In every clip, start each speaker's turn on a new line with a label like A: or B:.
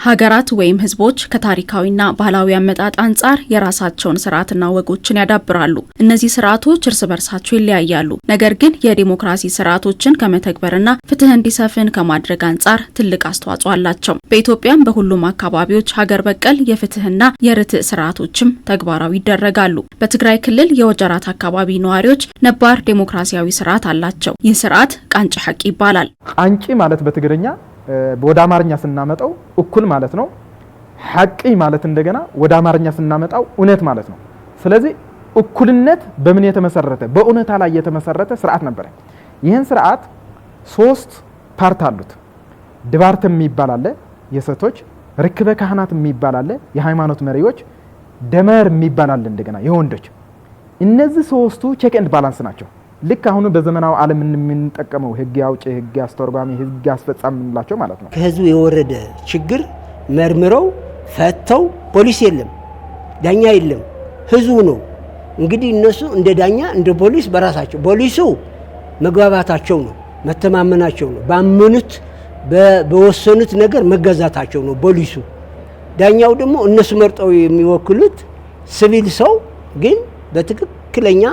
A: ሀገራት ወይም ህዝቦች ከታሪካዊና ባህላዊ አመጣጥ አንጻር የራሳቸውን ስርዓትና ወጎችን ያዳብራሉ። እነዚህ ስርዓቶች እርስ በርሳቸው ይለያያሉ። ነገር ግን የዲሞክራሲ ስርዓቶችን ከመተግበርና ፍትህ እንዲሰፍን ከማድረግ አንጻር ትልቅ አስተዋጽኦ አላቸው። በኢትዮጵያም በሁሉም አካባቢዎች ሀገር በቀል የፍትህና የርትዕ ስርዓቶችም ተግባራዊ ይደረጋሉ። በትግራይ ክልል የወጀራት አካባቢ ነዋሪዎች ነባር ዲሞክራሲያዊ ስርዓት አላቸው። ይህ ስርዓት ቃንጭ ሐቂ ይባላል።
B: ቃንጭ ማለት በትግርኛ ወደ አማርኛ ስናመጣው እኩል ማለት ነው። ሐቂ ማለት እንደገና ወደ አማርኛ ስናመጣው እውነት ማለት ነው። ስለዚህ እኩልነት በምን የተመሰረተ በእውነታ ላይ የተመሰረተ ስርዓት ነበር። ይህን ስርዓት ሶስት ፓርት አሉት። ድባርት የሚባል አለ የሴቶች፣ ርክበ ካህናት የሚባል አለ የሃይማኖት መሪዎች፣ ደመር የሚባል አለ እንደገና የወንዶች። እነዚህ ሶስቱ ቼክ ኤንድ ባላንስ ናቸው። ልክ አሁን በዘመናው ዓለም የምንጠቀመው ህግ አውጪ፣ ህግ አስተርጓሚ፣ ህግ አስፈጻሚ እንላቸው ማለት ነው።
C: ከህዝቡ የወረደ ችግር መርምረው ፈተው ፖሊስ የለም ዳኛ የለም ህዝቡ ነው። እንግዲህ እነሱ እንደ ዳኛ እንደ ፖሊስ በራሳቸው ፖሊሱ መግባባታቸው ነው፣ መተማመናቸው ነው፣ ባመኑት በወሰኑት ነገር መገዛታቸው ነው ፖሊሱ። ዳኛው ደግሞ እነሱ መርጠው የሚወክሉት ሲቪል ሰው ግን በትክክለኛ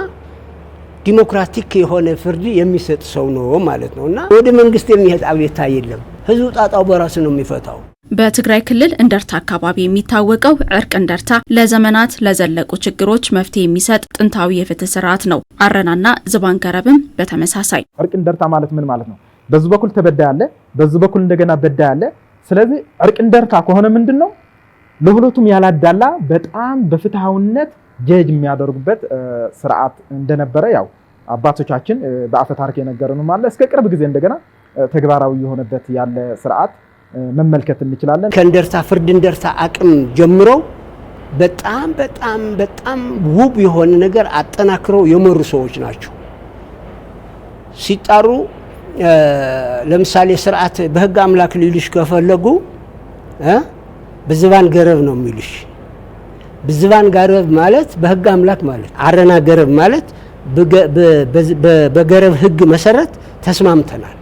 C: ዲሞክራቲክ የሆነ ፍርድ የሚሰጥ ሰው ነው ማለት ነውና ወደ መንግስት የሚሄድ አቤቱታ የለም። ህዝቡ ጣጣው በራሱ ነው የሚፈታው።
A: በትግራይ ክልል እንደርታ አካባቢ የሚታወቀው ዕርቅ እንደርታ ለዘመናት ለዘለቁ ችግሮች መፍትሄ የሚሰጥ ጥንታዊ የፍትህ ስርዓት ነው። አረናና ዝባንገረብም በተመሳሳይ።
B: ዕርቅ እንደርታ ማለት ምን ማለት ነው? በዚህ በኩል ተበዳይ አለ፣ በዚህ በኩል እንደገና በዳይ አለ። ስለዚህ ዕርቅ እንደርታ ከሆነ ምንድነው ለሁለቱም ያላዳላ በጣም በፍትሃውነት ጀጅ የሚያደርጉበት ስርዓት እንደነበረ ያው አባቶቻችን በአፈ ታሪክ የነገሩን ማለት እስከ ቅርብ ጊዜ እንደገና ተግባራዊ የሆነበት ያለ ስርዓት መመልከት እንችላለን።
C: ከእንደርታ ፍርድ እንደርታ አቅም ጀምሮ በጣም ውብ የሆነ ነገር አጠናክረው የመሩ ሰዎች ናቸው። ሲጣሩ ለምሳሌ ስርዓት በህግ አምላክ ሊሉሽ ከፈለጉ በዝባን ገረብ ነው የሚሉሽ። በዝባን ገረብ ማለት በህግ አምላክ ማለት፣ አረና ገረብ ማለት በገረብ ህግ መሰረት ተስማምተናል።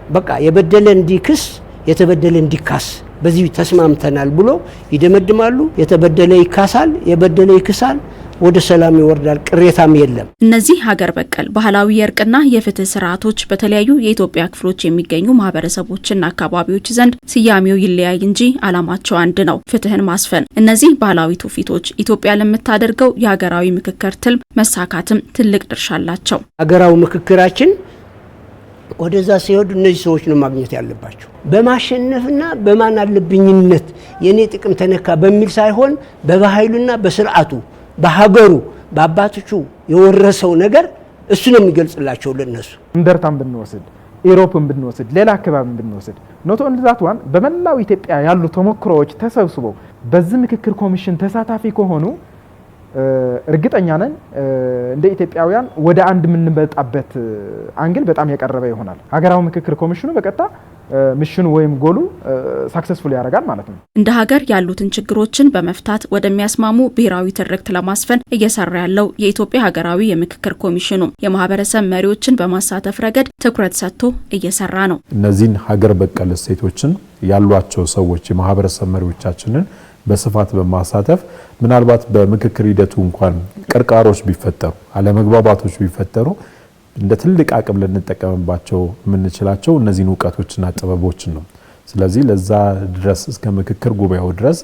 C: በቃ የበደለ እንዲክስ የተበደለ እንዲካስ በዚህ ተስማምተናል ብሎ ይደመድማሉ። የተበደለ ይካሳል፣ የበደለ ይክሳል፣ ወደ ሰላም ይወርዳል፣ ቅሬታም የለም።
A: እነዚህ ሀገር በቀል ባህላዊ የእርቅና የፍትህ ስርዓቶች በተለያዩ የኢትዮጵያ ክፍሎች የሚገኙ ማህበረሰቦችና አካባቢዎች ዘንድ ስያሜው ይለያይ እንጂ ዓላማቸው አንድ ነው፣ ፍትህን ማስፈን። እነዚህ ባህላዊ ትውፊቶች ኢትዮጵያ ለምታደርገው የሀገራዊ ምክክር ትልም መሳካትም ትልቅ ድርሻ አላቸው።
C: ሀገራዊ ምክክራችን ወደዛ ሲሄዱ እነዚህ ሰዎች ነው ማግኘት ያለባቸው። በማሸነፍና በማን አለብኝነት የኔ ጥቅም ተነካ በሚል ሳይሆን በባህሉና በስርዓቱ በሀገሩ በአባቶቹ የወረሰው ነገር እሱ ነው የሚገልጽላቸው ለነሱ። እንደርታም
B: ብንወስድ ኢሮፕን ብንወስድ ሌላ አካባቢ ብንወስድ ኖቶ እንዛቷን በመላው ኢትዮጵያ ያሉ ተሞክሮዎች ተሰብስበው በዚህ ምክክር ኮሚሽን ተሳታፊ ከሆኑ እርግጠኛ ነን እንደ ኢትዮጵያውያን ወደ አንድ የምንመጣበት አንግል በጣም የቀረበ ይሆናል። ሀገራዊ ምክክር ኮሚሽኑ በቀጥታ ሚሽኑ ወይም ጎሉ ሰክሰስፉል ያደርጋል ማለት ነው።
A: እንደ ሀገር ያሉትን ችግሮችን በመፍታት ወደሚያስማሙ ብሔራዊ ትርክት ለማስፈን እየሰራ ያለው የኢትዮጵያ ሀገራዊ የምክክር ኮሚሽኑ የማህበረሰብ መሪዎችን በማሳተፍ ረገድ ትኩረት ሰጥቶ እየሰራ ነው።
D: እነዚህን ሀገር በቀል እሴቶችን ያሏቸው ሰዎች የማህበረሰብ መሪዎቻችንን በስፋት በማሳተፍ ምናልባት በምክክር ሂደቱ እንኳን ቅርቃሮች ቢፈጠሩ አለመግባባቶች ቢፈጠሩ እንደ ትልቅ አቅም ልንጠቀምባቸው የምንችላቸው እነዚህን ዕውቀቶችና ጥበቦችን ነው። ስለዚህ ለዛ ድረስ እስከ ምክክር ጉባኤው ድረስ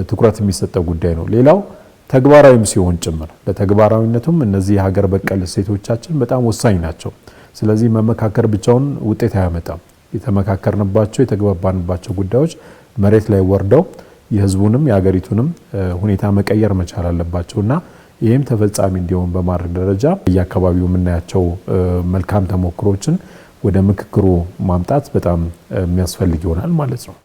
D: ትኩረት የሚሰጠው ጉዳይ ነው። ሌላው ተግባራዊም ሲሆን ጭምር ለተግባራዊነቱም እነዚህ ሀገር በቀል እሴቶቻችን በጣም ወሳኝ ናቸው። ስለዚህ መመካከር ብቻውን ውጤት አያመጣም። የተመካከርንባቸው የተግባባንባቸው ጉዳዮች መሬት ላይ ወርደው የህዝቡንም የሀገሪቱንም ሁኔታ መቀየር መቻል አለባቸውና ይህም ተፈጻሚ እንዲሆን በማድረግ ደረጃ በየአካባቢው የምናያቸው መልካም ተሞክሮችን ወደ ምክክሩ ማምጣት በጣም የሚያስፈልግ ይሆናል ማለት ነው።